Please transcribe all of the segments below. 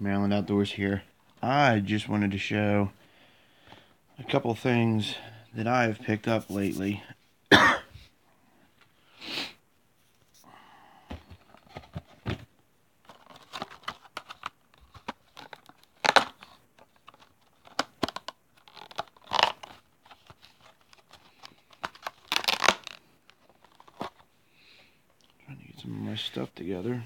Maryland Outdoors here. I just wanted to show a couple things that I have picked up lately. Trying to get some of my stuff together.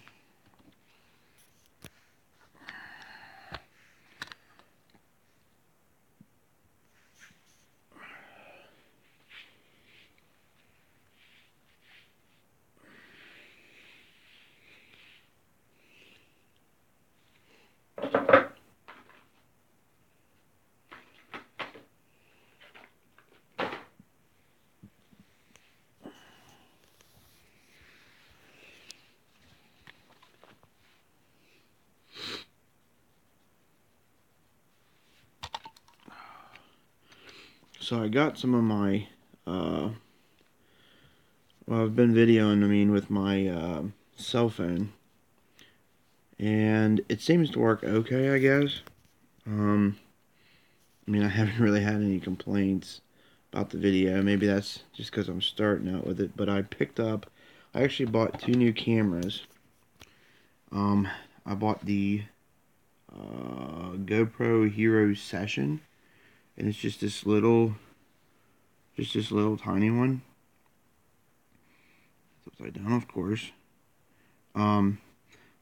So I got some of my, well, I've been videoing, with my cell phone, and it seems to work okay, I guess. I haven't really had any complaints about the video. Maybe that's just because I'm starting out with it, but I actually bought two new cameras. I bought the GoPro Hero Session, and it's just this little tiny one. It's upside down, of course. But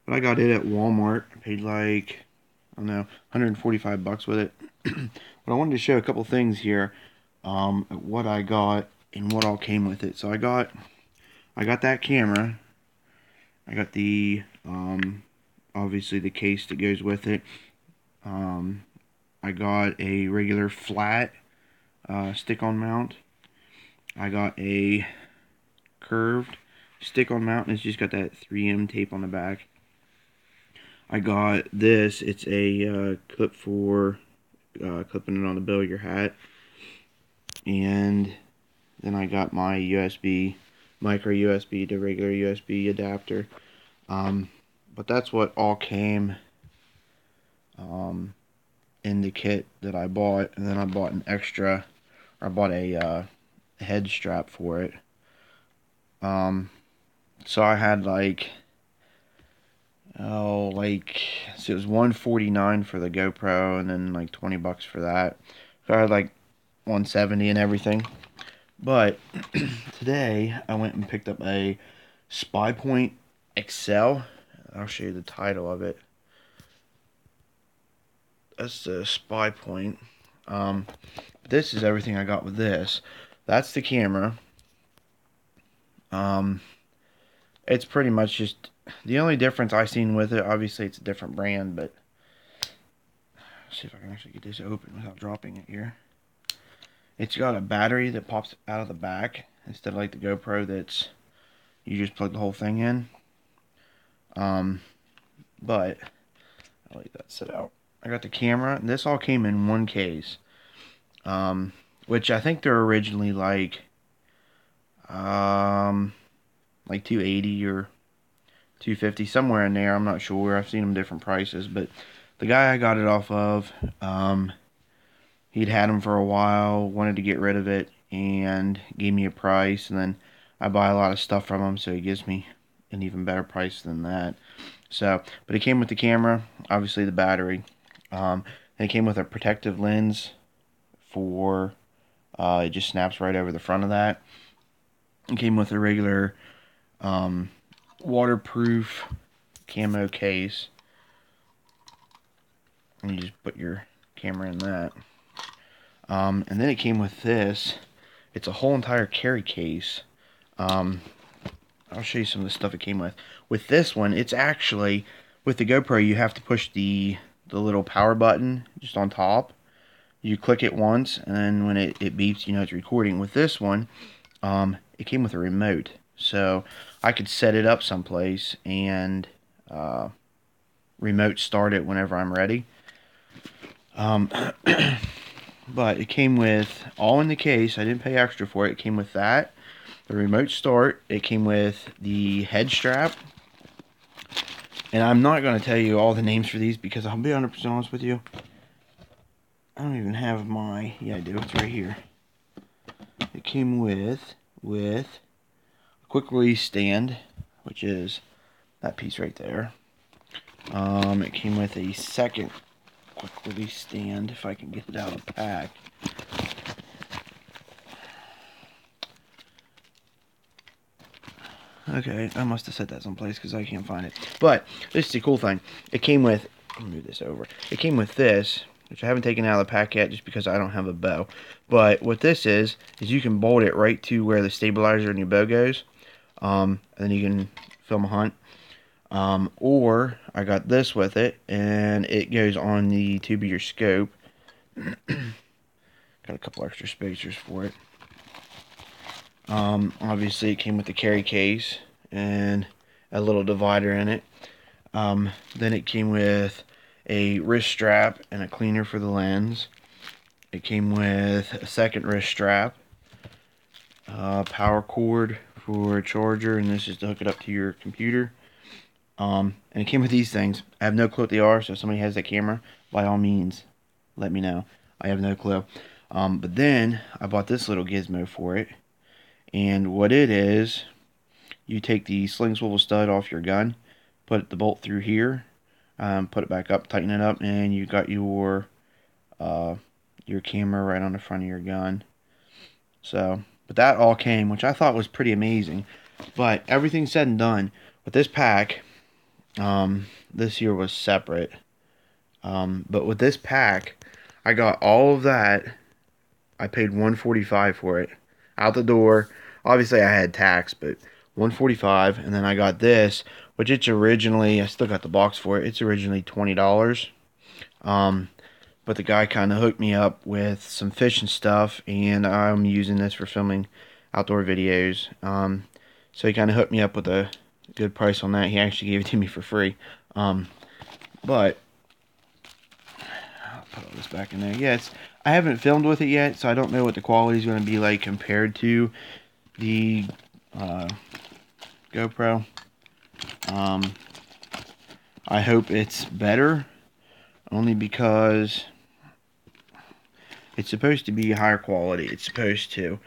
I got it at Walmart. I paid like, I don't know, 145 bucks with it. But I wanted to show a couple things here, what I got and what all came with it. So I got that camera. I got the obviously the case that goes with it. I got a regular flat stick-on mount. I got a curved stick-on mount, and it's just got that 3M tape on the back. I got this. It's a clip for clipping it on the bill of your hat. And then I got my USB, micro USB to regular USB adapter. But that's what all came in the kit that I bought. And then I bought an extra, or I bought a head strap for it. So I had so it was $149 for the GoPro, and then like 20 bucks for that. So I had like 170 and everything. But today I went and picked up a SpyPoint XL. I'll show you the title of it. That's the SpyPoint. This is everything I got with this. That's the camera. It's pretty much just the only difference I've seen with it. Obviously, it's a different brand, but let's see if I can actually get this open without dropping it here. It's got a battery that pops out of the back instead of like the GoPro that's you just plug the whole thing in. But I'll let that sit out. I got the camera, and this all came in one case. Which I think they're originally like 280 or 250, somewhere in there. I'm not sure. I've seen them different prices, but the guy I got it off of, he'd had them for a while, wanted to get rid of it, and gave me a price. And then I buy a lot of stuff from him, so he gives me an even better price than that. So, but it came with the camera, obviously the battery. And it came with a protective lens for, it just snaps right over the front of that. It came with a regular waterproof camo case, and you just put your camera in that. And then it came with this. It's a whole entire carry case. I'll show you some of the stuff it came with. With this one, it's actually, with the GoPro, you have to push the little power button just on top. You click it once, and then when it beeps, you know it's recording. With this one, it came with a remote, so I could set it up someplace and remote start it whenever I'm ready. But it came with, all in the case, I didn't pay extra for it. It came with that, the remote start. It came with the head strap. And I'm not going to tell you all the names for these because I'll be 100% honest with you. I don't even have my... Yeah, I do. It's right here. It came with a quick release stand, which is that piece right there. It came with a second quick release stand, if I can get it out of the pack. Okay, I must have set that someplace because I can't find it. But this is the cool thing. It came with, let me move this over. It came with this, which I haven't taken out of the pack yet just because I don't have a bow. But what this is you can bolt it right to where the stabilizer in your bow goes. And then you can film a hunt. Or I got this with it, and it goes on the tube of your scope. Got a couple extra spacers for it. Obviously it came with the carry case and a little divider in it. Then it came with a wrist strap and a cleaner for the lens. It came with a second wrist strap, power cord for a charger, and this is to hook it up to your computer. And it came with these things. I have no clue what they are, so if somebody has that camera, by all means, let me know. I have no clue. But then I bought this little gizmo for it. And what it is, you take the sling swivel stud off your gun, put the bolt through here, put it back up, tighten it up, and you got your camera right on the front of your gun. So, but that all came, which I thought was pretty amazing. But everything said and done, with this pack, this year was separate. But with this pack, I got all of that. I paid $145 for it. Out the door. Obviously, I had tax, but $145, and then I got this, which it's originally, I still got the box for it. It's originally $20. But the guy kind of hooked me up with some fishing stuff, and I'm using this for filming outdoor videos. So he kind of hooked me up with a good price on that. He actually gave it to me for free. But I'll put all this back in there. Yeah, I haven't filmed with it yet, so I don't know what the quality is going to be like compared to the GoPro. I hope it's better, only because it's supposed to be higher quality. It's supposed to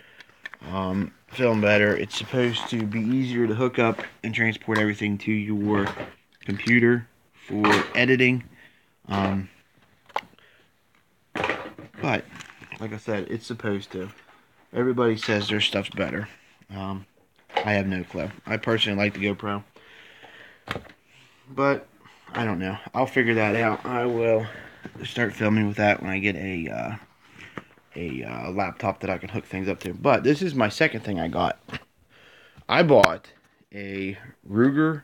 film better. It's supposed to be easier to hook up and transport everything to your computer for editing. But, like I said, it's supposed to. Everybody says their stuff's better. I have no clue. I personally like the GoPro. But, I don't know. I'll figure that out. I will start filming with that when I get a laptop that I can hook things up to. But, this is my second thing I got. I bought a Ruger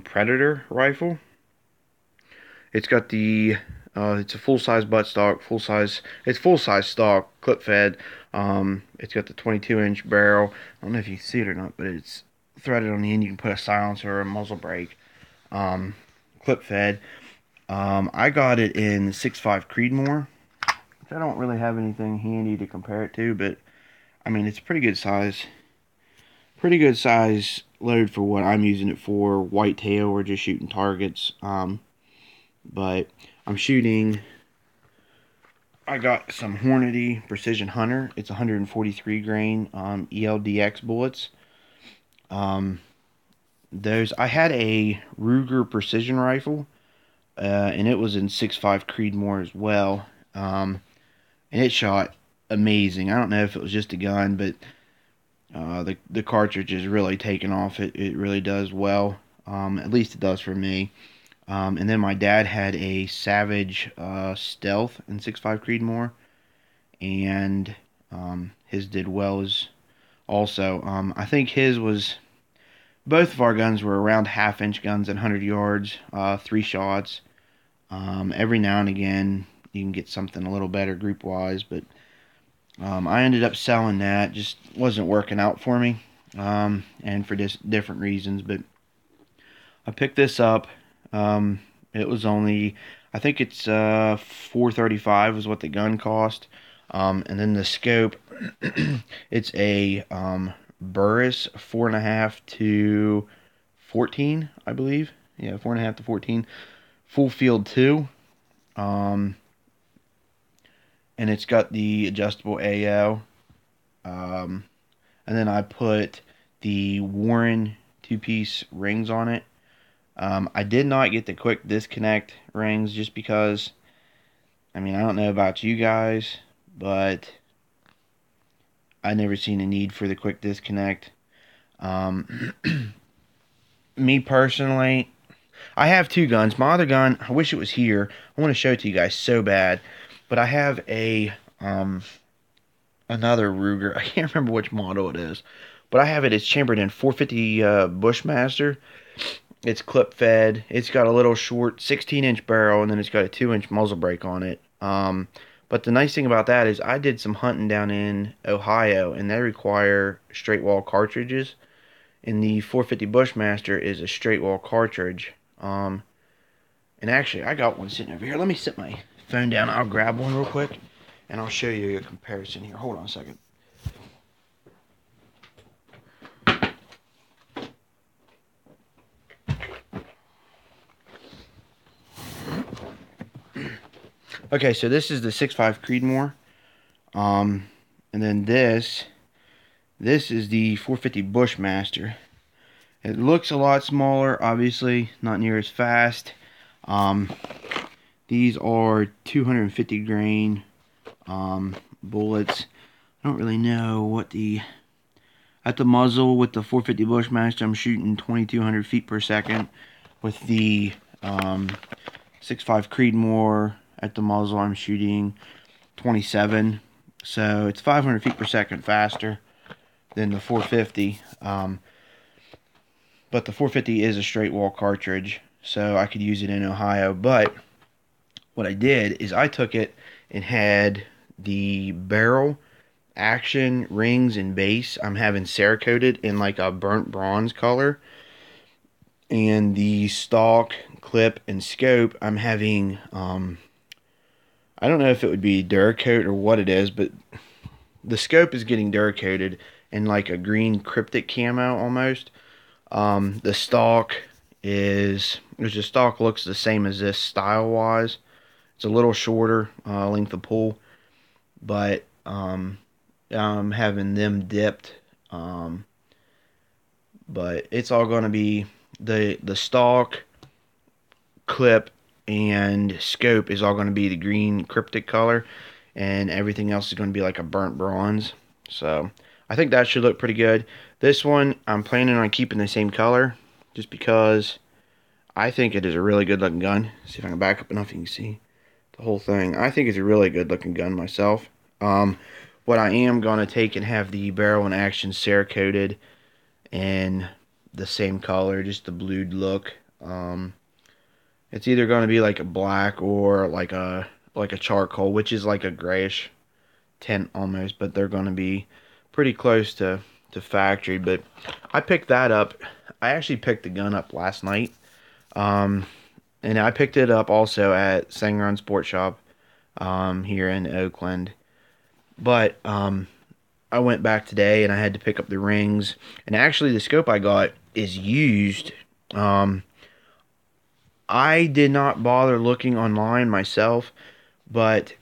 Predator rifle. It's got the it's a full-size buttstock, it's full-size stock, clip-fed. It's got the 22-inch barrel. I don't know if you can see it or not, but it's threaded on the end. You can put a silencer or a muzzle brake. Clip-fed. I got it in 6.5 Creedmoor, which I don't really have anything handy to compare it to, but I mean, it's a pretty good size. Pretty good size load for what I'm using it for, whitetail or just shooting targets. But I'm shooting, I got some Hornady Precision Hunter. It's 143 grain ELDX bullets. Those, I had a Ruger Precision rifle, and it was in 6.5 Creedmoor as well. And it shot amazing. I don't know if it was just a gun, but the cartridge is really taking off. It really does well. At least it does for me. And then my dad had a Savage Stealth in 6.5 Creedmoor, and his did well as also. I think his was, both of our guns were around half-inch guns at 100 yards, 3 shots. Every now and again, you can get something a little better group-wise, but I ended up selling that. Just wasn't working out for me, and for different reasons, but I picked this up. It was only, I think it's $435 was what the gun cost. And then the scope, it's a Burris 4.5 to 14, I believe. Yeah, 4.5 to 14. Full field 2. And it's got the adjustable AO. And then I put the Warren 2-piece rings on it. I did not get the quick disconnect rings just because, I mean, I don't know about you guys, but I never seen a need for the quick disconnect. Me personally, I have 2 guns. My other gun, I wish it was here. I want to show it to you guys so bad, but I have a another Ruger. I can't remember which model it is, but I have it. It's chambered in 450 Bushmaster. It's clip fed. It's got a little short 16-inch barrel, and then it's got a 2-inch muzzle brake on it. But the nice thing about that is I did some hunting down in Ohio, and they require straight wall cartridges. And the 450 Bushmaster is a straight wall cartridge. And actually, I got one sitting over here. Let me set my phone down. I'll grab one real quick, and I'll show you a comparison here. Hold on a second. Okay, so this is the 6.5 Creedmoor. And then this is the 450 Bushmaster. It looks a lot smaller, obviously, not near as fast. These are 250 grain bullets. I don't really know what at the muzzle with the 450 Bushmaster, I'm shooting 2,200 feet per second. With the 6.5 Creedmoor at the muzzle, I'm shooting 27. So it's 500 feet per second faster than the 450. But the 450 is a straight wall cartridge, so I could use it in Ohio. But what I did is I took it and had the barrel, action, rings, and base I'm having Cerakoted in like a burnt bronze color. And the stock, clip, and scope I'm having, I don't know if it would be Duracoat or what it is, but the scope is getting Duracoated in like a green cryptic camo almost. The stock looks the same as this style wise. It's a little shorter length of pull, but I'm having them dipped. But it's all going to be the stock, clip, and scope is all going to be the green cryptic color, and everything else is going to be like a burnt bronze. So I think that should look pretty good. This one I'm planning on keeping the same color just because I think it is a really good looking gun. See if I can back up enough you can see the whole thing. I think it's a really good looking gun myself. What I am going to take and have the barrel and action Cerakoted in the same color, just the blued look. It's either going to be like a black or like a charcoal, which is like a grayish tint almost, but they're going to be pretty close to factory. But I picked that up. I actually picked the gun up last night. And I picked it up also at Sangron Sport Shop here in Oakland. But I went back today and I had to pick up the rings. And actually the scope I got is used. I did not bother looking online myself, but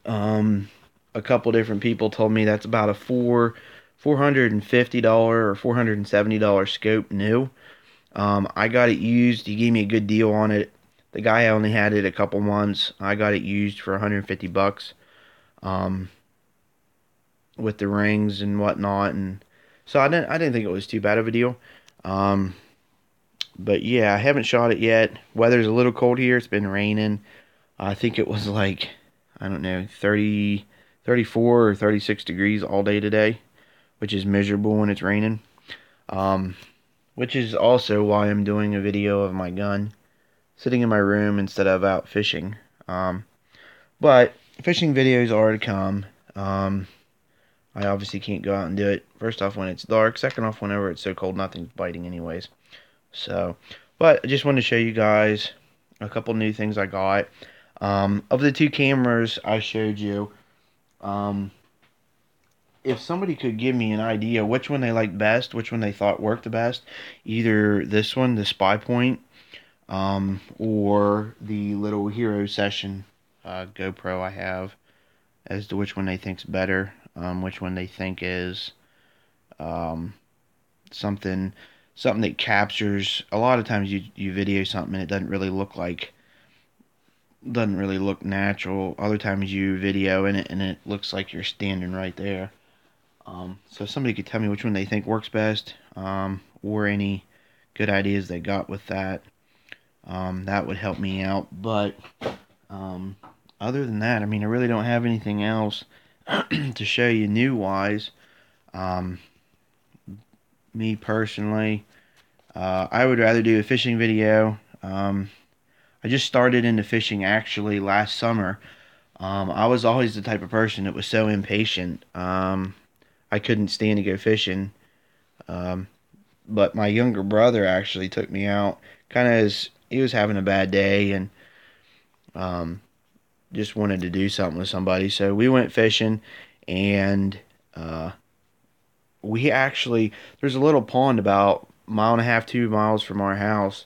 a couple different people told me that's about a $450 or $470 scope new. I got it used. He gave me a good deal on it. The guy only had it a couple months. I got it used for $150 with the rings and whatnot, and so I didn't think it was too bad of a deal. But yeah, I haven't shot it yet. Weather's a little cold here. It's been raining. I think it was like, I don't know, 30, 34 or 36 degrees all day today, which is miserable when it's raining. Which is also why I'm doing a video of my gun sitting in my room instead of out fishing. But fishing videos are to come. I obviously can't go out and do it. First off, when it's dark. Second off, whenever it's so cold, nothing's biting anyways. So, but I just wanted to show you guys a couple new things I got. Of the 2 cameras I showed you, if somebody could give me an idea which one they liked best, which one they thought worked the best, either this one, the Spy Point, or the little Hero Session GoPro I have, as to which one they think's better, which one they think is um, something that captures. A lot of times you video something and it doesn't really look natural. Other times you video in it and it looks like you're standing right there. So if somebody could tell me which one they think works best, or any good ideas they got with that, that would help me out. But other than that, I mean, I really don't have anything else to show you new wise. Me personally, I would rather do a fishing video. I just started into fishing actually last summer. I was always the type of person that was so impatient. I couldn't stand to go fishing. Um, but my younger brother actually took me out, kind of as he was having a bad day and um, just wanted to do something with somebody. So we went fishing, and uh, we actually, there's a little pond about a mile and a half, 2 miles from our house,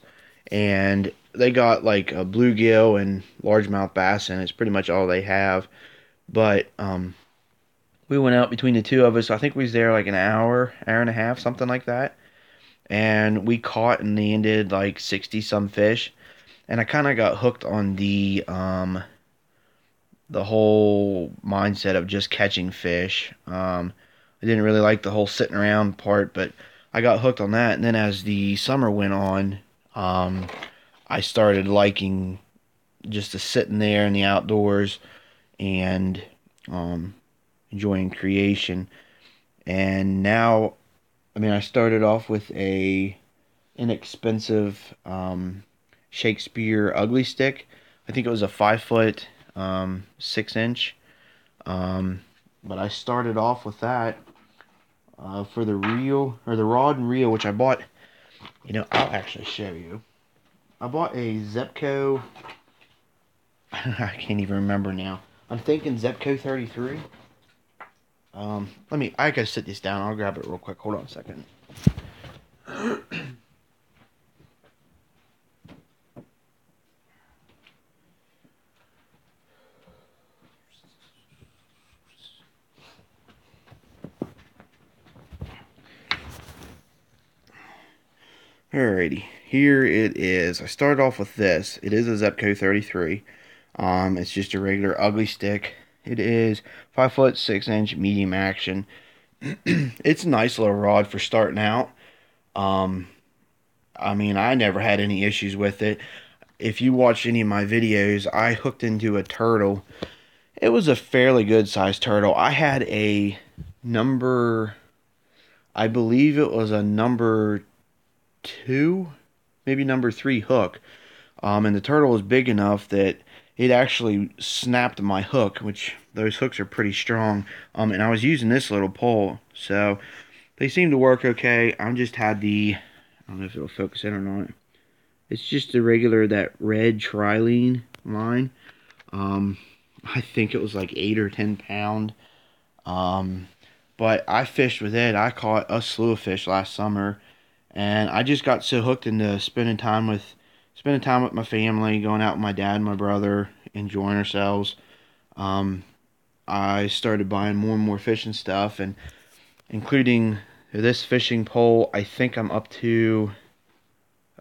and they got like a bluegill and largemouth bass in it. It's pretty much all they have. But we went out between the two of us. I think we was there like an hour and a half, something like that. And we caught and landed like 60 some fish. And I kind of got hooked on the whole mindset of just catching fish. I didn't really like the whole sitting around part, but I got hooked on that. And then as the summer went on, I started liking just to sitting there in the outdoors and enjoying creation. And now, I mean, I started off with a inexpensive Shakespeare ugly stick. I think it was a 5 foot 6 inch. But I started off with that for the reel, or the rod and reel, which I bought. I'll actually show you. I bought a Zebco. I can't even remember now. I'm thinking Zebco 33. I gotta sit this down. I'll grab it real quick. Hold on a second. Alrighty, here it is. I started off with this. It is a Zebco 33. It's just a regular ugly stick. It is 5 foot 6 inch medium action. It's a nice little rod for starting out. I mean, I never had any issues with it. If you watch any of my videos, I hooked into a turtle. It was a fairly good sized turtle. I had a number, I believe it was a number 2, maybe number 3 hook. And the turtle was big enough that it actually snapped my hook, which those hooks are pretty strong. And I was using this little pole, so they seem to work okay. I just had I don't know if it'll focus in or not. It's just a regular, that red trilene line. I think it was like 8 or 10 pound. But I fished with it. I caught a slew of fish last summer, and I just got so hooked into spending time with my family, going out with my dad and my brother, enjoying ourselves. I started buying more and more fishing stuff, and including this fishing pole. I think I'm up to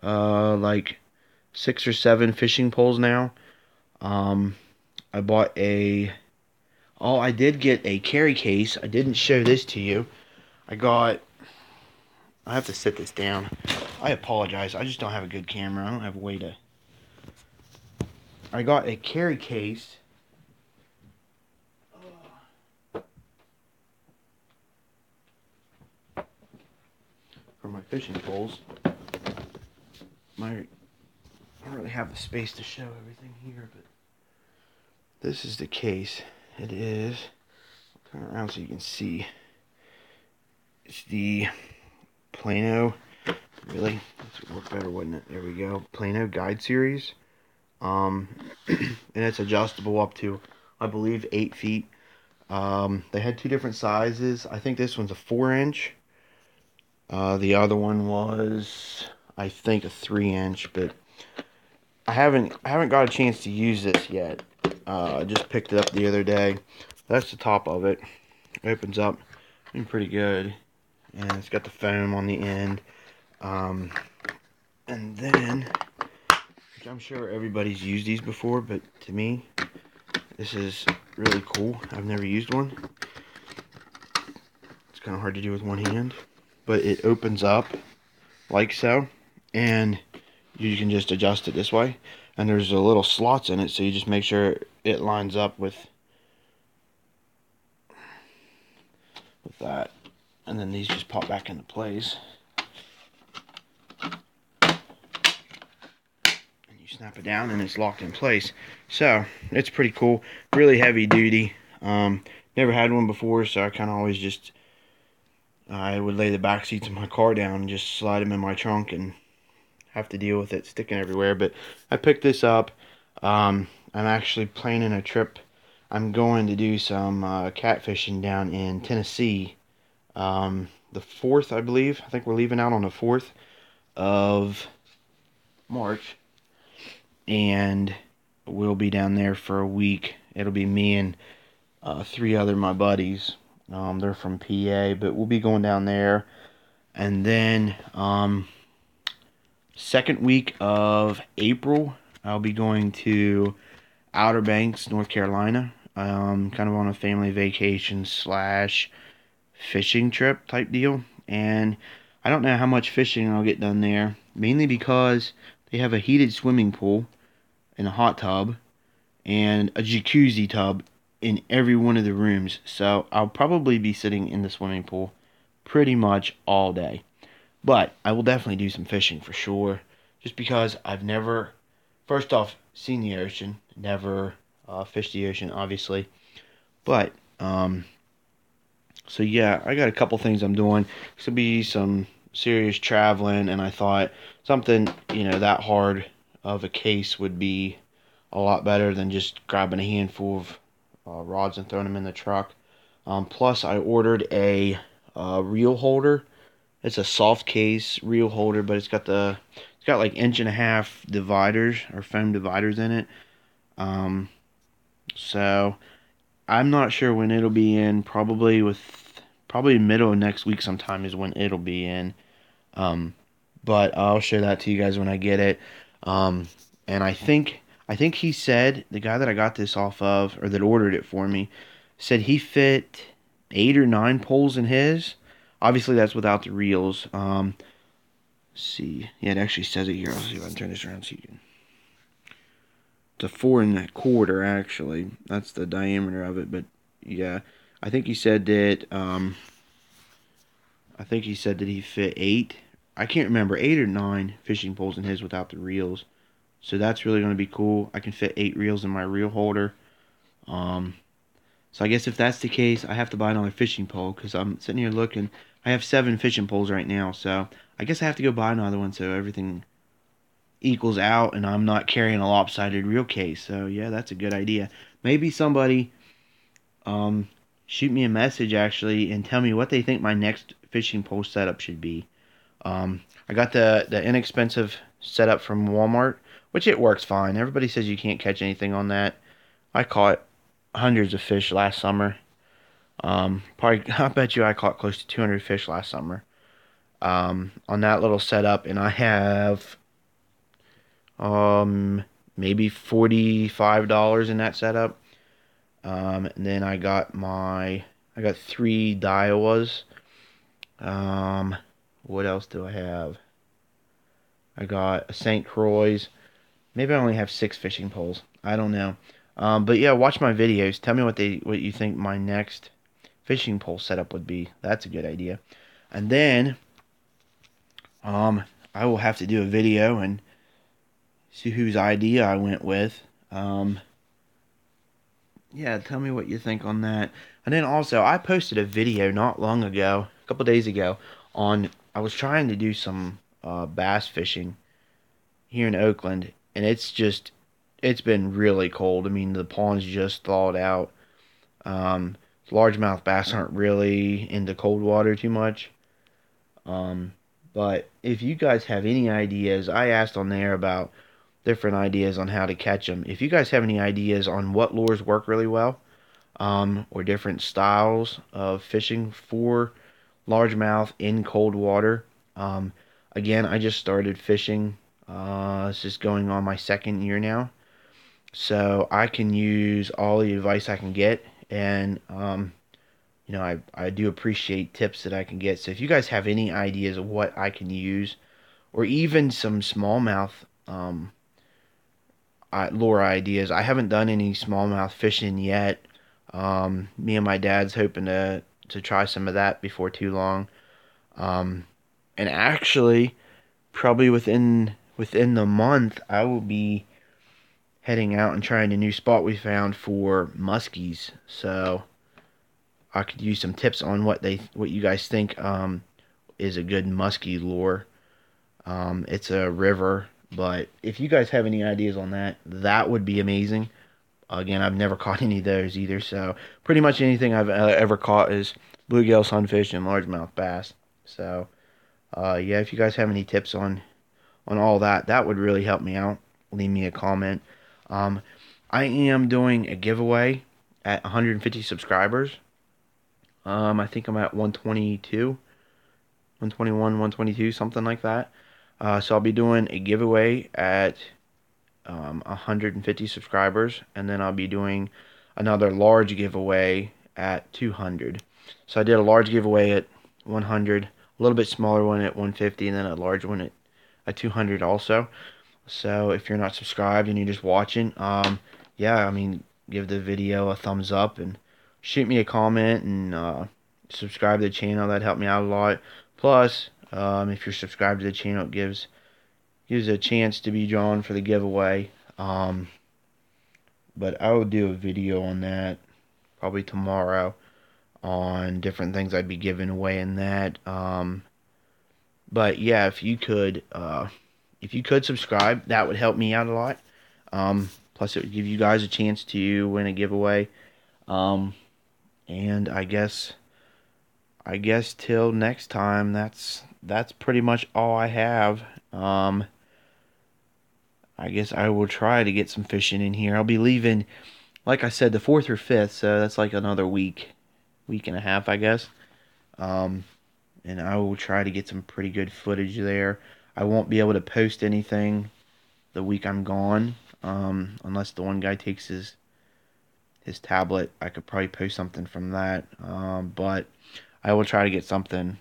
like 6 or 7 fishing poles now. I bought I did get a carry case. I didn't show this to you. I have to sit this down. I apologize. I just don't have a good camera. I don't have a way to. I got a carry case. For my fishing poles. I don't really have the space to show everything here, but this is the case. It is. I'll turn around so you can see. It's the Plano. Really, this would work better, wouldn't it? There we go. Plano Guide Series. And it's adjustable up to, I believe, 8 feet. They had two different sizes. I think this one's a 4-inch. The other one was, I think, a 3-inch, but I haven't got a chance to use this yet. I just picked it up the other day. That's the top of it. Opens up, pretty good, and it's got the foam on the end. And then, which I'm sure everybody's used these before, but to me, this is really cool. I've never used one. It's kind of hard to do with one hand, but it opens up like so, and you can just adjust it this way. And there's a little slots in it, so you just make sure it lines up with that. And then these just pop back into place. Snap it down and it's locked in place. So it's pretty cool, really heavy duty. Never had one before, so I kind of always just I would lay the back seats of my car down and just slide them in my trunk and have to deal with it sticking everywhere. But I picked this up. I'm actually planning a trip. I'm going to do some catfishing down in Tennessee, the 4th, I believe. I think we're leaving out on the 4th of March. And we'll be down there for a week. It'll be me and 3 other my buddies. They're from PA, but we'll be going down there. And then second week of April, I'll be going to Outer Banks, North Carolina. Kind of on a family vacation slash fishing trip type deal. And I don't know how much fishing I'll get done there, mainly because they have a heated swimming pool and a hot tub and a jacuzzi tub in every one of the rooms. So I'll probably be sitting in the swimming pool pretty much all day. But I will definitely do some fishing for sure. Just because I've never, first off, seen the ocean. Never fished the ocean, obviously. But, so yeah, I got a couple things I'm doing. This will be some serious traveling. And I thought something, that hard of a case would be a lot better than just grabbing a handful of rods and throwing them in the truck. Plus, I ordered a reel holder. It's a soft case reel holder, but it's got like 1.5-inch dividers or foam dividers in it. So I'm not sure when it'll be in. Probably middle of next week sometime is when it'll be in. But I'll show that to you guys when I get it. And I think he said, the guy that I got this off of, or that ordered it for me, said he fit 8 or 9 poles in his. Obviously, that's without the reels. Let's see. Yeah, it actually says it here. I'll see if I can turn this around so you can. It's a 4 1/4, actually. That's the diameter of it. But yeah, I think he said that. He fit 8. I can't remember, 8 or 9 fishing poles in his without the reels. So that's really going to be cool. I can fit 8 reels in my reel holder. So I guess if that's the case, I have to buy another fishing pole because I'm sitting here looking. I have 7 fishing poles right now, so I guess I have to go buy another one so everything equals out and I'm not carrying a lopsided reel case. So yeah, that's a good idea. Maybe somebody shoot me a message actually and tell me what they think my next fishing pole setup should be. I got the inexpensive setup from Walmart, which it works fine. Everybody says you can't catch anything on that. I caught hundreds of fish last summer. Probably, I bet you I caught close to 200 fish last summer on that little setup, and I have maybe $45 in that setup. And then I got 3 Daiwas. What else do I have? I got a St. Croix. Maybe I only have 6 fishing poles. I don't know. But yeah, watch my videos. Tell me what you think my next fishing pole setup would be. That's a good idea. And then I will have to do a video and see whose idea I went with. Yeah, tell me what you think on that. And then also, I posted a video not long ago, a couple days ago, I was trying to do some bass fishing here in Oakland, and it's been really cold. I mean, the pond's just thawed out. Largemouth bass aren't really into cold water too much. But if you guys have any ideas, I asked on there about different ideas on how to catch them. If you guys have any ideas on what lures work really well, or different styles of fishing for largemouth in cold water, again, I just started fishing. This is going on my second year now, so I can use all the advice I can get, and I do appreciate tips that I can get. So if you guys have any ideas of what I can use, or even some smallmouth lure ideas, I haven't done any smallmouth fishing yet. Me and my dad's hoping to try some of that before too long. And actually, probably within the month, I will be heading out and trying a new spot we found for muskies. So I could use some tips on what you guys think is a good muskie lure. It's a river, but if you guys have any ideas on that, that would be amazing. Again, I've never caught any of those either, so pretty much anything I've ever caught is bluegill, sunfish, and largemouth bass. So, yeah, if you guys have any tips on all that, that would really help me out. Leave me a comment. Um, I am doing a giveaway at 150 subscribers. I think I'm at 122, 121, 122, something like that. So I'll be doing a giveaway at 150 subscribers, and then I'll be doing another large giveaway at 200. So I did a large giveaway at 100, a little bit smaller one at 150, and then a large one at 200 also. So if you're not subscribed and you're just watching, yeah, I mean, give the video a thumbs up and shoot me a comment and subscribe to the channel. That helped me out a lot. Plus, if you're subscribed to the channel, it gives a chance to be drawn for the giveaway. But I will do a video on that probably tomorrow on different things I'd be giving away in that. But yeah, if you could subscribe, that would help me out a lot. Plus, it would give you guys a chance to win a giveaway. And I guess till next time, that's pretty much all I have. I guess I will try to get some fishing in here. I'll be leaving, like I said, the 4th or 5th, so that's like another week and a half, I guess. And I will try to get some pretty good footage there. I won't be able to post anything the week I'm gone, unless the one guy takes his tablet. I could probably post something from that, but I will try to get something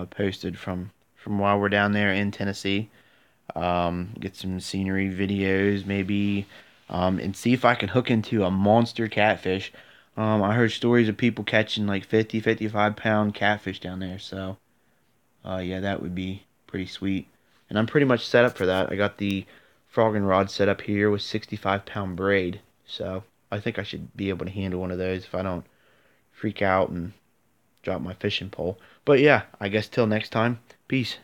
posted from while we're down there in Tennessee. Get some scenery videos maybe, and see if I can hook into a monster catfish. I heard stories of people catching like 50, 55 pound catfish down there, so yeah, that would be pretty sweet. And I'm pretty much set up for that. I got the frogging rod set up here with 65-pound braid, so I think I should be able to handle one of those if I don't freak out and drop my fishing pole. But yeah, I guess till next time, peace.